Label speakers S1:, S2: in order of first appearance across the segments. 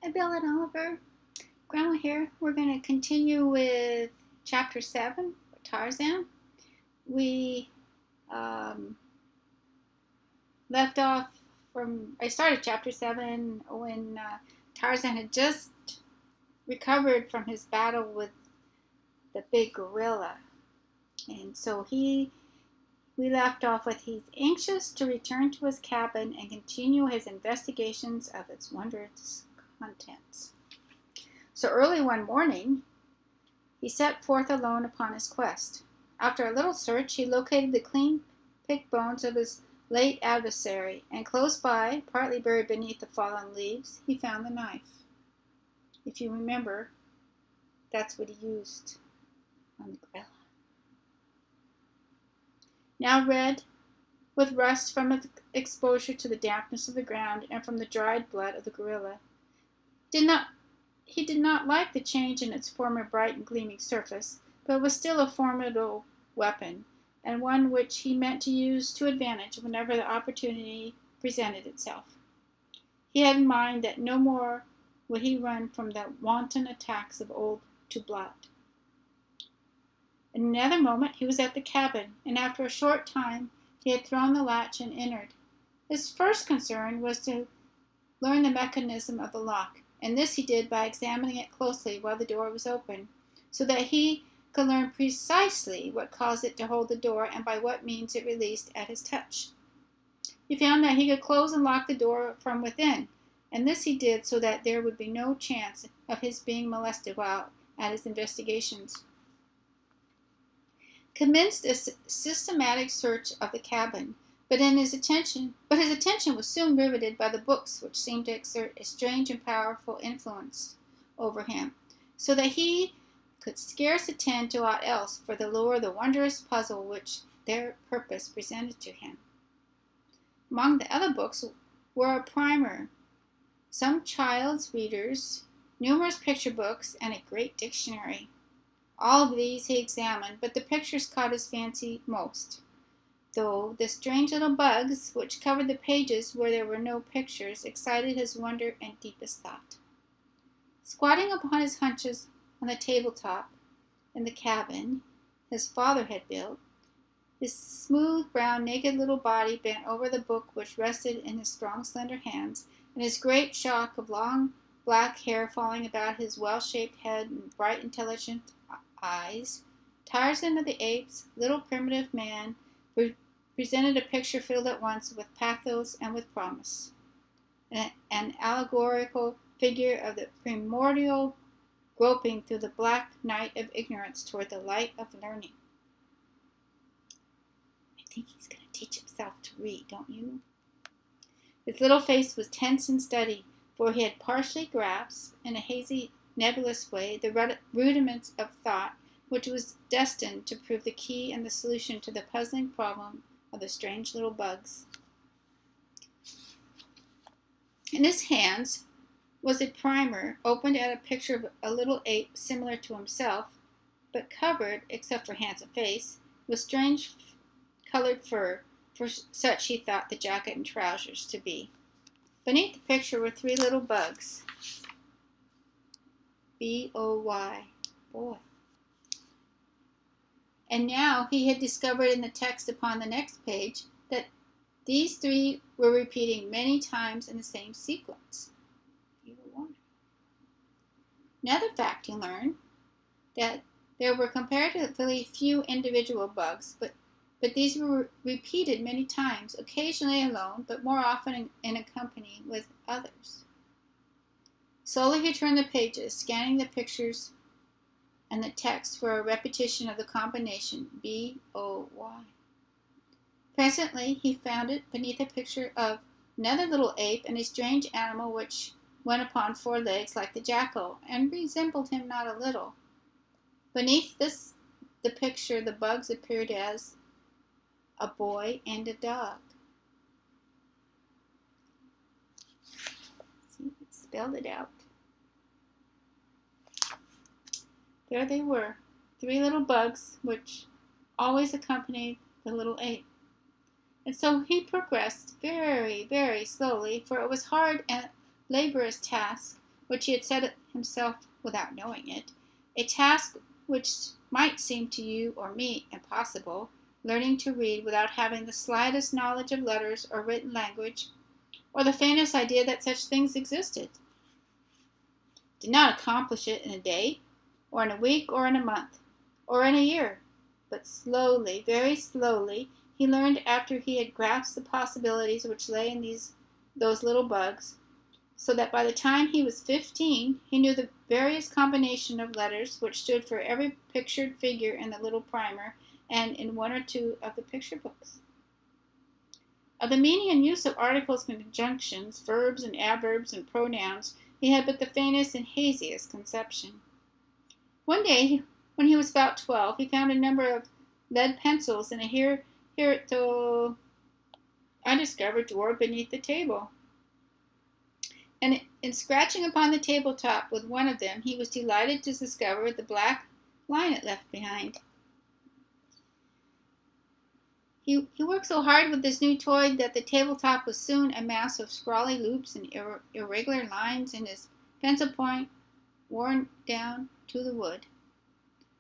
S1: Hi, Bill and Oliver. Grandma here. We're going to continue with Chapter 7, Tarzan. We left off I started Chapter 7 when Tarzan had just recovered from his battle with the big gorilla. And so we left off with he's anxious to return to his cabin and continue his investigations of its wondrous contents. So early one morning, he set forth alone upon his quest. After a little search, he located the clean-picked bones of his late adversary, and close by, partly buried beneath the fallen leaves, he found the knife. If you remember, that's what he used on the gorilla. Now red with rust from its exposure to the dampness of the ground and from the dried blood of the gorilla, he did not like the change in its former bright and gleaming surface, but it was still a formidable weapon, and one which he meant to use to advantage whenever the opportunity presented itself. He had in mind that no more would he run from the wanton attacks of old Tublat. In another moment he was at the cabin, and after a short time he had thrown the latch and entered. His first concern was to learn the mechanism of the lock, and this he did by examining it closely while the door was open, so that he could learn precisely what caused it to hold the door and by what means it released at his touch. He found that he could close and lock the door from within, and this he did so that there would be no chance of his being molested while at his investigations. Commenced a systematic search of the cabin, but his attention was soon riveted by the books, which seemed to exert a strange and powerful influence over him, so that he could scarce attend to aught else for the lure of the wondrous puzzle which their purpose presented to him. Among the other books were a primer, some child's readers, numerous picture books, and a great dictionary. All of these he examined, but the pictures caught his fancy most, though the strange little bugs which covered the pages where there were no pictures excited his wonder and deepest thought. Squatting upon his haunches on the tabletop in the cabin his father had built, his smooth, brown, naked little body bent over the book which rested in his strong, slender hands, and his great shock of long black hair falling about his well-shaped head and bright, intelligent eyes, Tarzan of the Apes, little primitive man, presented a picture filled at once with pathos and with promise, an allegorical figure of the primordial groping through the black night of ignorance toward the light of learning. I think he's going to teach himself to read, don't you? His little face was tense and steady, for he had partially grasped, in a hazy, nebulous way, the rudiments of thought which was destined to prove the key and the solution to the puzzling problem of the strange little bugs. In his hands was a primer opened at a picture of a little ape similar to himself, but covered, except for hands and face, with strange colored fur, for such he thought the jacket and trousers to be. Beneath the picture were three little bugs. B-O-Y, boy. And now he had discovered in the text upon the next page that these three were repeating many times in the same sequence. You were wondering. Another fact he learned, that there were comparatively few individual bugs, but these were repeated many times, occasionally alone, but more often in company with others. Slowly he turned the pages, scanning the pictures and the text for a repetition of the combination B-O-Y. Presently he found it beneath a picture of another little ape and a strange animal which went upon four legs like the jackal, and resembled him not a little. Beneath the picture the bugs appeared as a boy and a dog. See, it spelled it out. There they were, three little bugs which always accompanied the little ape. And so he progressed very, very slowly, for it was hard and laborious task which he had set himself without knowing it, a task which might seem to you or me impossible, learning to read without having the slightest knowledge of letters or written language, or the faintest idea that such things existed. Did not accomplish it in a day, or in a week, or in a month, or in a year, but slowly, very slowly, he learned after he had grasped the possibilities which lay in those little bugs, so that by the time he was 15 he knew the various combination of letters which stood for every pictured figure in the little primer and in one or two of the picture books. Of the meaning and use of articles and conjunctions, verbs and adverbs and pronouns, he had but the faintest and haziest conception. One day, when he was about 12, he found a number of lead pencils in a hitherto undiscovered drawer beneath the table. And in scratching upon the tabletop with one of them, he was delighted to discover the black line it left behind. He worked so hard with this new toy that the tabletop was soon a mass of scrawly loops and irregular lines, and his pencil point worn down to the wood.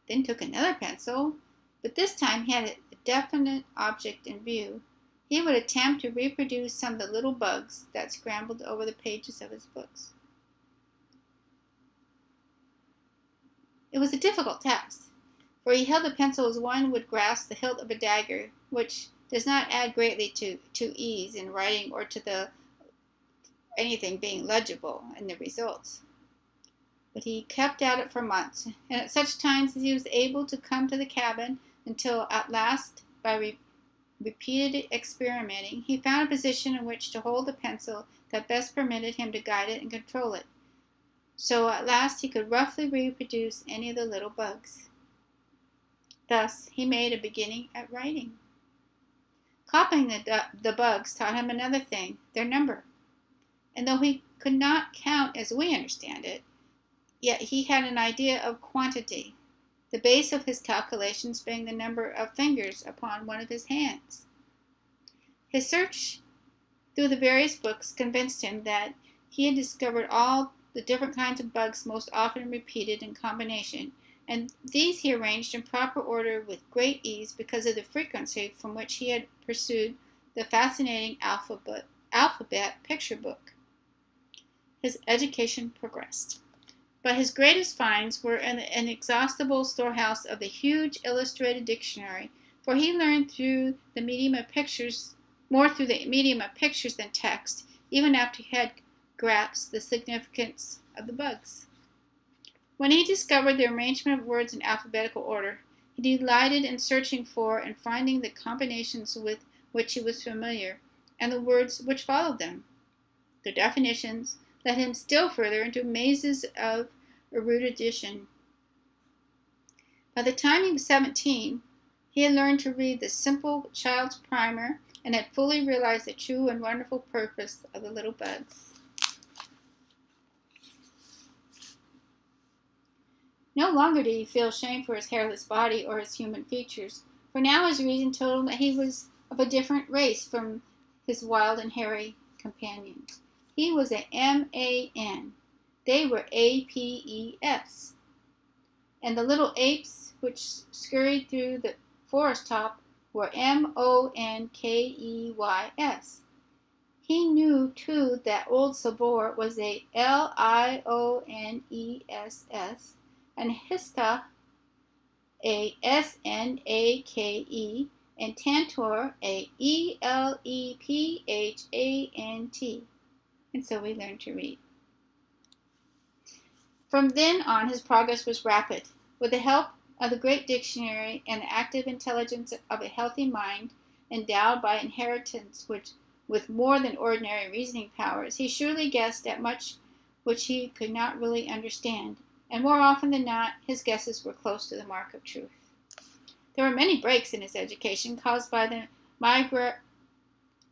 S1: Then took another pencil, but this time he had a definite object in view. He would attempt to reproduce some of the little bugs that scrambled over the pages of his books. It was a difficult task, for he held the pencil as one would grasp the hilt of a dagger, which does not add greatly to ease in writing or to anything being legible in the results. But he kept at it for months, and at such times as he was able to come to the cabin, until at last, by repeated experimenting, he found a position in which to hold the pencil that best permitted him to guide it and control it. So at last he could roughly reproduce any of the little bugs. Thus he made a beginning at writing. Copying the bugs taught him another thing, their number. And though he could not count as we understand it, yet he had an idea of quantity, the base of his calculations being the number of fingers upon one of his hands. His search through the various books convinced him that he had discovered all the different kinds of bugs most often repeated in combination, and these he arranged in proper order with great ease because of the frequency from which he had pursued the fascinating alphabet picture book. His education progressed. But his greatest finds were in the inexhaustible storehouse of the huge illustrated dictionary, for he learned through the medium of pictures, more through the medium of pictures than text, even after he had grasped the significance of the bugs. When he discovered the arrangement of words in alphabetical order, he delighted in searching for and finding the combinations with which he was familiar, and the words which followed them. Their definitions led him still further into mazes of erudition. By the time he was 17, he had learned to read the simple child's primer and had fully realized the true and wonderful purpose of the little bugs. No longer did he feel shame for his hairless body or his human features, for now his reason told him that he was of a different race from his wild and hairy companions. He was a man. They were apes. And the little apes which scurried through the forest top were monkeys. He knew, too, that old Sabor was a lioness, and Hista a snake, and Tantor a elepphant. And so we learned to read. From then on his progress was rapid. With the help of the great dictionary and the active intelligence of a healthy mind, endowed by inheritance with more than ordinary reasoning powers, he surely guessed at much which he could not really understand, and more often than not his guesses were close to the mark of truth. There were many breaks in his education caused by the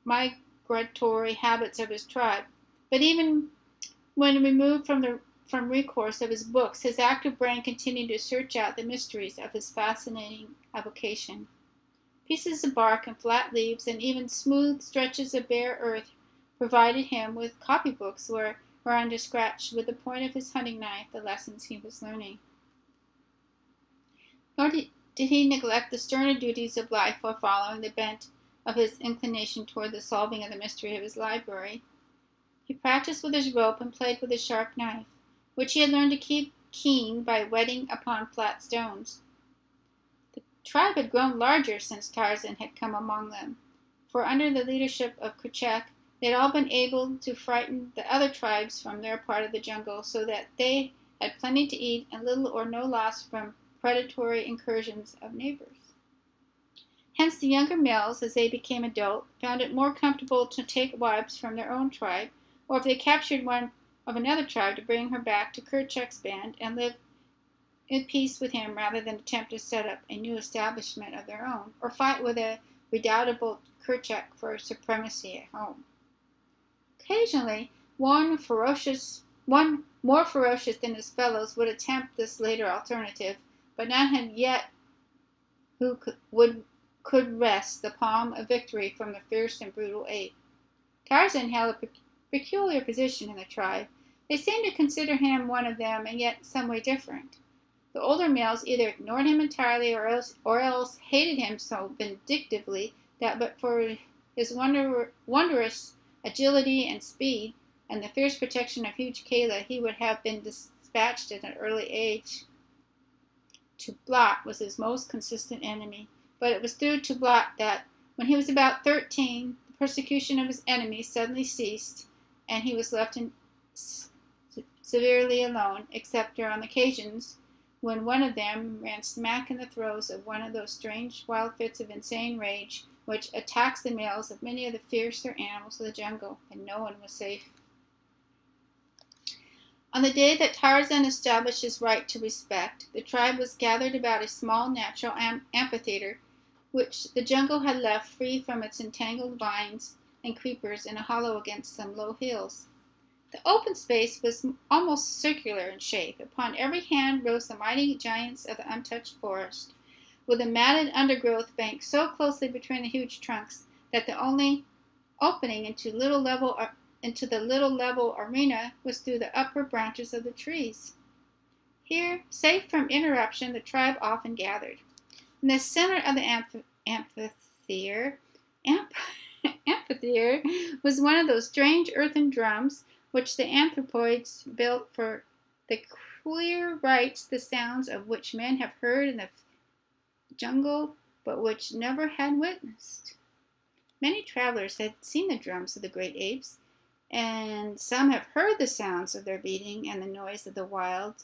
S1: migratory habits of his tribe, but even when removed from recourse of his books, his active brain continued to search out the mysteries of his fascinating avocation. Pieces of bark and flat leaves and even smooth stretches of bare earth provided him with copybooks where whereon to scratch with the point of his hunting knife the lessons he was learning. Nor did he neglect the sterner duties of life while following the bent of his inclination toward the solving of the mystery of his library. He practiced with his rope and played with his sharp knife, which he had learned to keep keen by whetting upon flat stones. The tribe had grown larger since Tarzan had come among them, for under the leadership of Kerchak they had all been able to frighten the other tribes from their part of the jungle, so that they had plenty to eat and little or no loss from predatory incursions of neighbors. Hence the younger males, as they became adult, found it more comfortable to take wives from their own tribe, or if they captured one of another tribe, to bring her back to Kerchak's band and live in peace with him rather than attempt to set up a new establishment of their own, or fight with a redoubtable Kerchak for supremacy at home. Occasionally, one more ferocious than his fellows would attempt this later alternative, but none had yet who could wrest the palm of victory from the fierce and brutal ape. Tarzan held a peculiar position in the tribe. They seemed to consider him one of them, and yet some way different. The older males either ignored him entirely or else hated him so vindictively that but for his wondrous agility and speed and the fierce protection of huge Kala, he would have been dispatched at an early age. Tublat was his most consistent enemy, but it was through Tublat that, when he was about 13, the persecution of his enemies suddenly ceased, and he was left severely alone, except on occasions when one of them ran smack in the throes of one of those strange wild fits of insane rage which attacks the males of many of the fiercer animals of the jungle, and no one was safe. On the day that Tarzan established his right to respect, the tribe was gathered about a small natural amphitheater which the jungle had left free from its entangled vines and creepers in a hollow against some low hills. The open space was almost circular in shape. Upon every hand rose the mighty giants of the untouched forest, with a matted undergrowth banked so closely between the huge trunks that the only opening into the little level arena was through the upper branches of the trees. Here, safe from interruption, the tribe often gathered. In the center of the amphitheater was one of those strange earthen drums which the anthropoids built for the queer rites, the sounds of which men have heard in the jungle, but which never had witnessed. Many travelers had seen the drums of the great apes, and some have heard the sounds of their beating and the noise of the wild,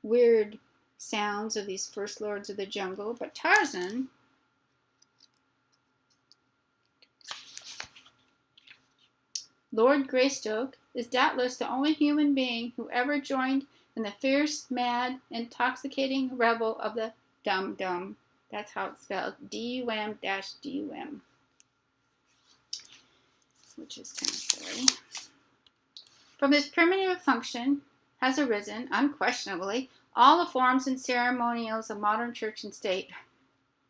S1: weird sounds of these first lords of the jungle, but Tarzan, Lord Greystoke, is doubtless the only human being who ever joined in the fierce, mad, intoxicating revel of the dum-dum. That's how it's spelled, D-U-M-D-U-M, which is kind of silly. From this primitive function has arisen, unquestionably, all the forms and ceremonials of modern church and state.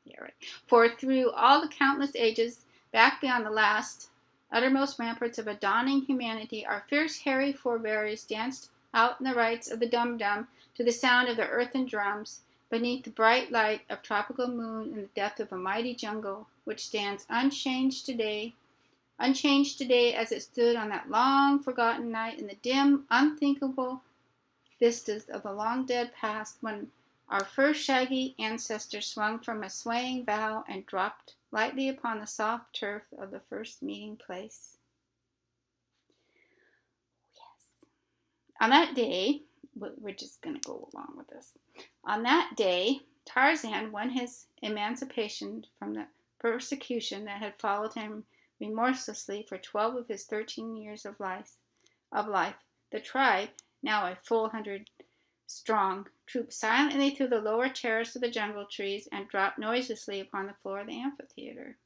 S1: Yeah, right. For through all the countless ages, back beyond the last, uttermost ramparts of a dawning humanity, our fierce, hairy forebears danced out in the rites of the dum-dum to the sound of the earthen drums, beneath the bright light of tropical moon in the depth of a mighty jungle, which stands unchanged today as it stood on that long-forgotten night in the dim, unthinkable vistas of the long-dead past, when our first shaggy ancestor swung from a swaying bough and dropped lightly upon the soft turf of the first meeting place. Yes. On that day, we're just going to go along with this. On that day, Tarzan won his emancipation from the persecution that had followed him remorselessly for 12 of his 13 years of life. The tribe, now a full 100 strong, trooped silently through the lower terrace of the jungle trees and dropped noiselessly upon the floor of the amphitheater.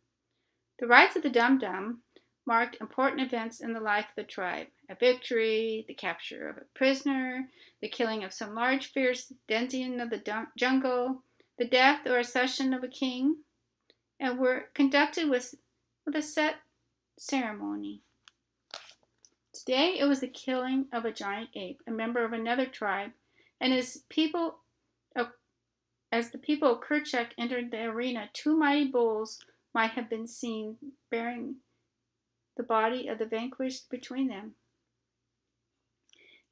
S1: The rites of the dum-dum marked important events in the life of the tribe: a victory, the capture of a prisoner, the killing of some large fierce denizen of the jungle, the death or accession of a king, and were conducted with a set ceremony. Today it was the killing of a giant ape, a member of another tribe, and of as the people of Kerchak entered the arena, two mighty bulls might have been seen bearing the body of the vanquished between them.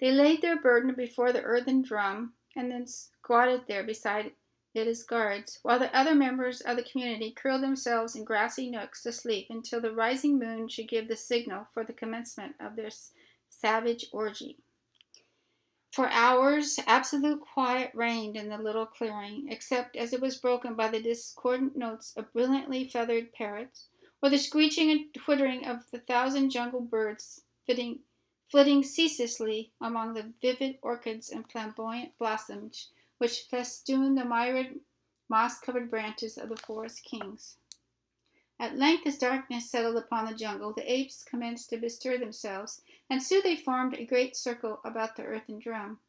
S1: They laid their burden before the earthen drum and then squatted there beside it as guards, while the other members of the community curled themselves in grassy nooks to sleep until the rising moon should give the signal for the commencement of their savage orgy. For hours, absolute quiet reigned in the little clearing, except as it was broken by the discordant notes of brilliantly feathered parrots, or the screeching and twittering of the thousand jungle birds flitting ceaselessly among the vivid orchids and flamboyant blossoms which festooned the myriad moss-covered branches of the forest kings. At length, as darkness settled upon the jungle, the apes commenced to bestir themselves, and soon they formed a great circle about the earthen drum.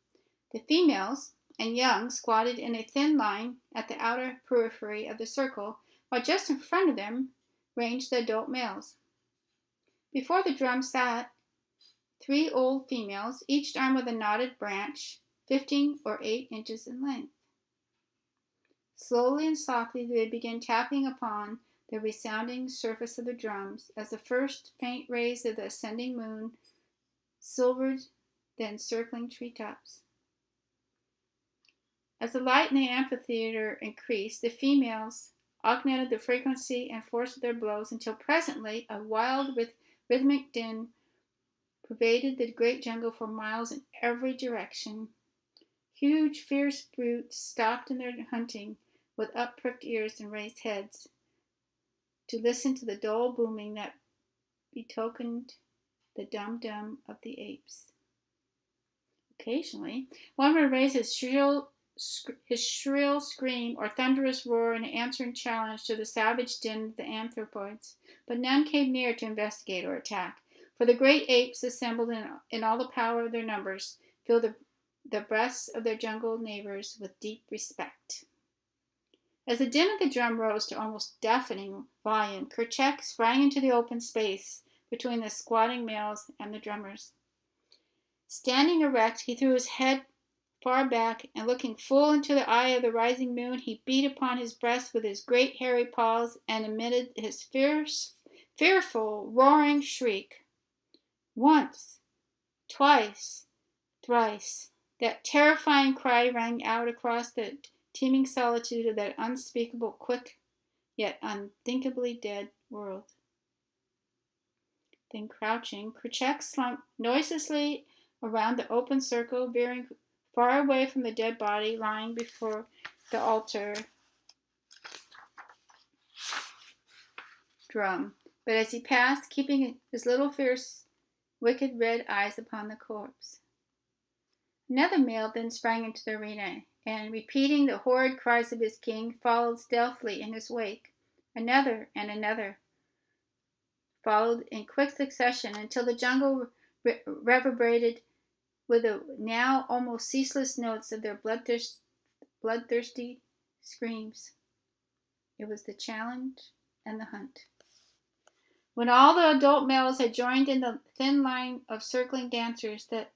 S1: The females and young squatted in a thin line at the outer periphery of the circle, while just in front of them ranged the adult males. Before the drum sat three old females, each armed with a knotted branch, 15 or 8 inches in length. Slowly and softly they began tapping upon the resounding surface of the drums as the first faint rays of the ascending moon silvered the encircling treetops. As the light in the amphitheater increased, the females augmented the frequency and force of their blows until presently a wild rhythmic din pervaded the great jungle for miles in every direction. Huge, fierce brutes stopped in their hunting with up-pricked ears and raised heads to listen to the dull booming that betokened the dum-dum of the apes. Occasionally, one would raise his shrill scream or thunderous roar in answering challenge to the savage din of the anthropoids, but none came near to investigate or attack, for the great apes assembled in all the power of their numbers filled the breasts of their jungle neighbors with deep respect. As the din of the drum rose to almost deafening volume, Kerchak sprang into the open space between the squatting males and the drummers. Standing erect, he threw his head far back, and looking full into the eye of the rising moon, he beat upon his breast with his great hairy paws and emitted his fearful, roaring shriek. Once, twice, thrice, that terrifying cry rang out across the teeming solitude of that unspeakable, quick, yet unthinkably dead world. Then crouching, Kerchak slunk noiselessly around the open circle, veering far away from the dead body lying before the altar drum, but as he passed, keeping his little fierce, wicked red eyes upon the corpse. Another male then sprang into the arena, and, repeating the horrid cries of his king, followed stealthily in his wake. Another and another followed in quick succession until the jungle reverberated with the now almost ceaseless notes of their bloodthirsty screams. It was the challenge and the hunt. When all the adult males had joined in the thin line of circling dancers, the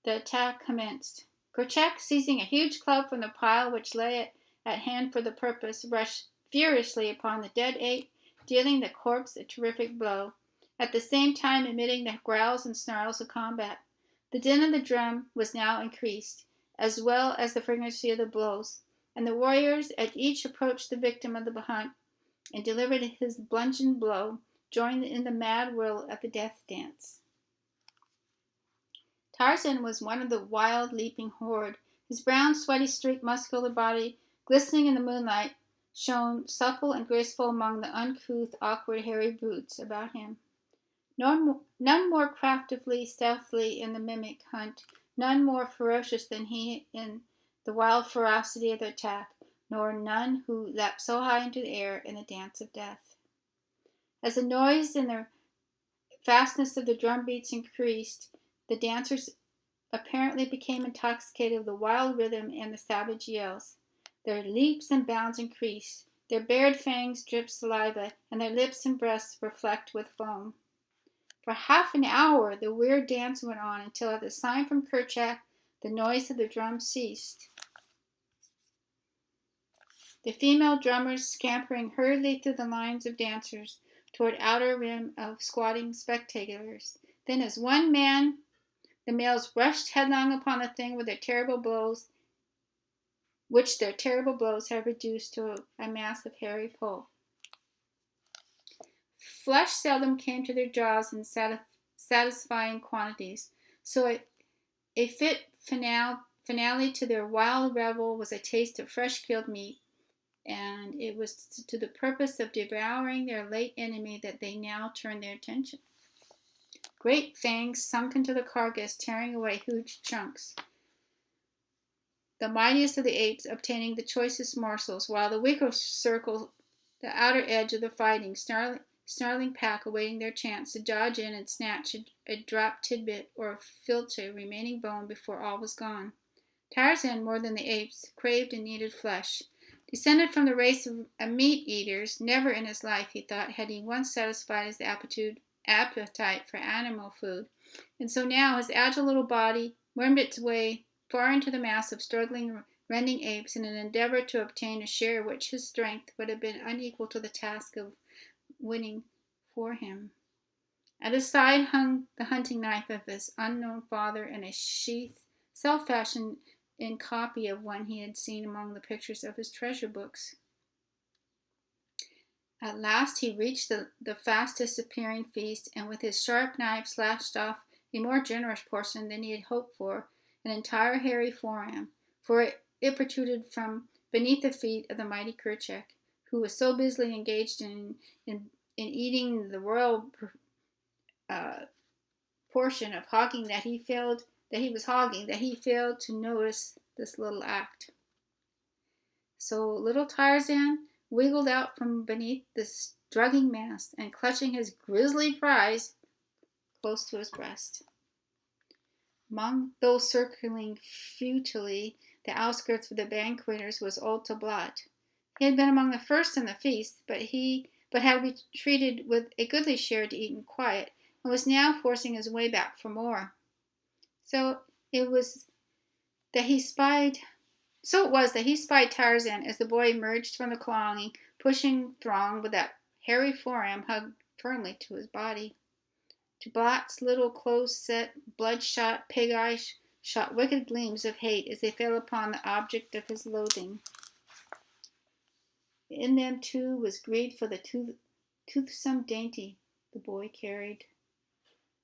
S1: attack commenced. Kerchak, seizing a huge club from the pile which lay at hand for the purpose, rushed furiously upon the dead ape, dealing the corpse a terrific blow, at the same time emitting the growls and snarls of combat. The din of the drum was now increased, as well as the frequency of the blows, and the warriors, as each approached the victim of the hunt and delivered his bludgeon blow, joined in the mad whirl of the death dance. Tarzan was one of the wild, leaping horde. His brown, sweaty, streaked, muscular body, glistening in the moonlight, shone supple and graceful among the uncouth, awkward, hairy brutes about him. None more craftily, stealthily in the mimic hunt, none more ferocious than he in the wild ferocity of the attack, nor none who leapt so high into the air in the dance of death. As the noise and the fastness of the drum beats increased, the dancers apparently became intoxicated with the wild rhythm and the savage yells. Their leaps and bounds increased, their bared fangs dripped saliva, and their lips and breasts were flecked with foam. For half an hour the weird dance went on until at the sign from Kerchak the noise of the drums ceased. The female drummers scampering hurriedly through the lines of dancers toward outer rim of squatting spectators. Then as one man the males rushed headlong upon the thing with their terrible blows, which their terrible blows had reduced to a mass of hairy pulp. Flesh seldom came to their jaws in satisfying quantities, so a fit finale to their wild revel was a taste of fresh killed meat, and it was to the purpose of devouring their late enemy that they now turned their attention. Great fangs sunk into the carcass, tearing away huge chunks, the mightiest of the apes obtaining the choicest morsels, while the weaker circled the outer edge of the fighting, snarling pack awaiting their chance to dodge in and snatch a dropped tidbit or a filter remaining bone before all was gone. Tarzan, more than the apes, craved and needed flesh. Descended from the race of meat eaters, never in his life, he thought, had he once satisfied his appetite for animal food, and so now his agile little body wormed its way far into the mass of struggling, rending apes in an endeavor to obtain a share which his strength would have been unequal to the task of winning for him. At his side hung the hunting knife of his unknown father in a sheath self-fashioned in copy of one he had seen among the pictures of his treasure books. At last he reached the fast disappearing feast, and with his sharp knife slashed off a more generous portion than he had hoped for, an entire hairy forearm, for it protruded from beneath the feet of the mighty Kerchak, who was so busily engaged in eating the royal portion of hogging that he failed to notice this little act. So little Tarzan wiggled out from beneath this drugging mass, and clutching his grisly prize close to his breast. Among those circling futilely the outskirts of the banqueters was old Tablat. He had been among the first in the feast, but had retreated with a goodly share to eat in quiet, and was now forcing his way back for more. So it was that he spied Tarzan as the boy emerged from the clawing, pushing throng with that hairy forearm hugged firmly to his body. Tablat's little close-set, bloodshot pig eyes shot wicked gleams of hate as they fell upon the object of his loathing. In them, too, was greed for the toothsome dainty the boy carried.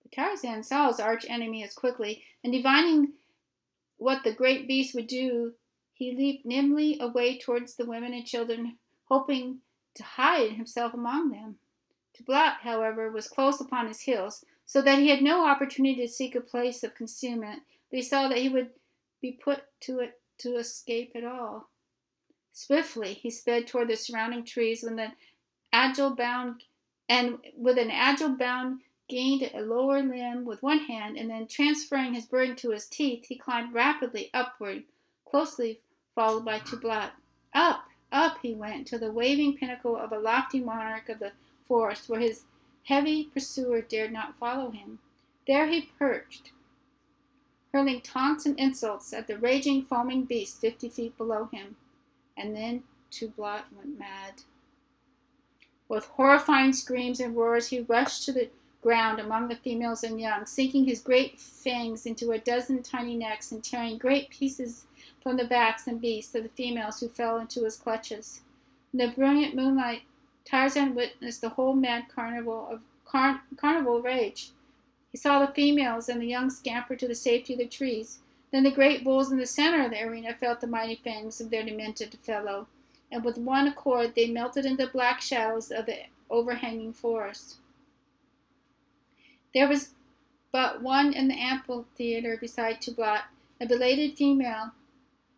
S1: But Tarzan saw his arch-enemy as quickly, and divining what the great beast would do, he leaped nimbly away towards the women and children, hoping to hide himself among them. Tablat, however, was close upon his heels, so that he had no opportunity to seek a place of concealment, but he saw that he would be put to it to escape at all. Swiftly he sped toward the surrounding trees with an agile bound gained a lower limb with one hand, and then transferring his burden to his teeth, he climbed rapidly upward, closely followed by Tablat. Up, up he went to the waving pinnacle of a lofty monarch of the forest, where his heavy pursuer dared not follow him. There he perched, hurling taunts and insults at the raging, foaming beast 50 feet below him. And then Tablat went mad. With horrifying screams and roars, he rushed to the ground among the females and young, sinking his great fangs into a dozen tiny necks and tearing great pieces from the backs and beasts of the females who fell into his clutches. In the brilliant moonlight, Tarzan witnessed the whole mad carnival rage. He saw the females and the young scamper to the safety of the trees. Then the great bulls in the center of the arena felt the mighty fangs of their demented fellow, and with one accord they melted into the black shadows of the overhanging forest. There was but one in the amphitheater beside Tablat, a belated female,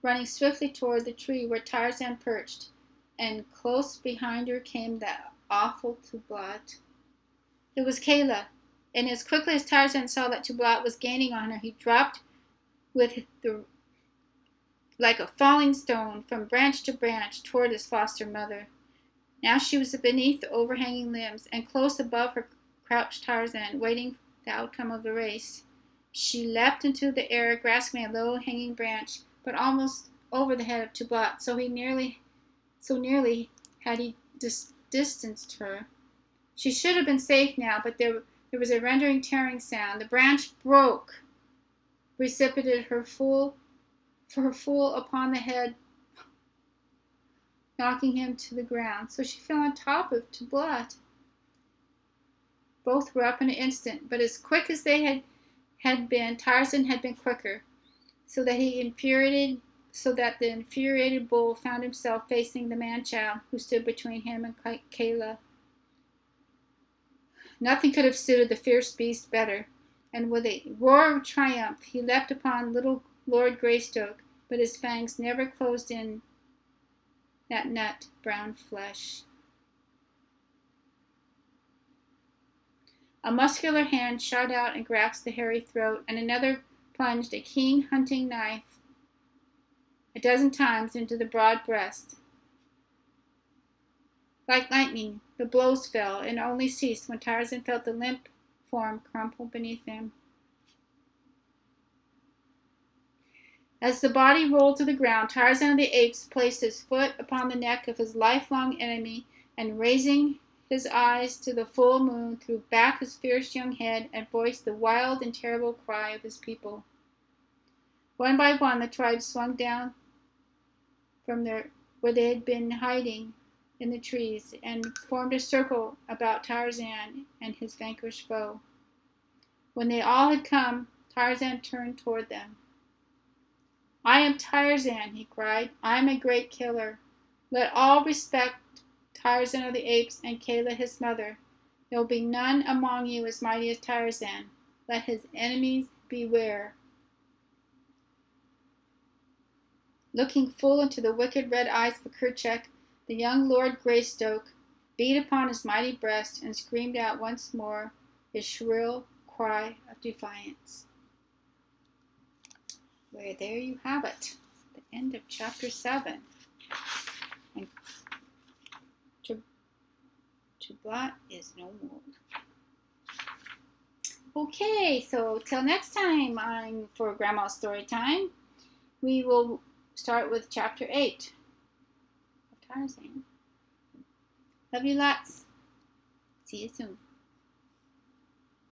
S1: running swiftly toward the tree where Tarzan perched, and close behind her came that awful Tablat. It was Kayla, and as quickly as Tarzan saw that Tablat was gaining on her, he dropped like a falling stone from branch to branch toward his foster mother. Now she was beneath the overhanging limbs, and close above her crouched Tarzan, waiting the outcome of the race. She leapt into the air, grasping a low hanging branch, but almost over the head of Tublat, so nearly had he distanced her. She should have been safe now, but there was a rending, tearing sound. The branch broke, precipitated her full upon the head, knocking him to the ground. So she fell on top of Tublat. Both were up in an instant, but as quick as they had been, Tarzan had been quicker, so that the infuriated bull found himself facing the man-child who stood between him and Kayla. Nothing could have suited the fierce beast better, and with a roar of triumph he leapt upon little Lord Greystoke, but his fangs never closed in that nut brown flesh. A muscular hand shot out and grasped the hairy throat, and another plunged a keen hunting knife a dozen times into the broad breast. Like lightning, the blows fell, and only ceased when Tarzan felt the limp form crumple beneath him. As the body rolled to the ground, Tarzan of the Apes placed his foot upon the neck of his lifelong enemy, and raising his eyes to the full moon, threw back his fierce young head and voiced the wild and terrible cry of his people. One by one the tribes swung down from where they had been hiding in the trees and formed a circle about Tarzan and his vanquished foe. When they all had come, Tarzan turned toward them. "I am Tarzan," he cried. "I am a great killer. Let all respect Tarzan of the Apes and Kayla his mother. There will be none among you as mighty as Tarzan. Let his enemies beware." Looking full into the wicked red eyes of Kerchak, the young Lord Greystoke beat upon his mighty breast and screamed out once more his shrill cry of defiance. Well, there you have it, the end of chapter 7. And Tublat is no more. Okay, so till next time for Grandma's Story Time, we will start with chapter 8 of Tarzan. Love you lots. See you soon.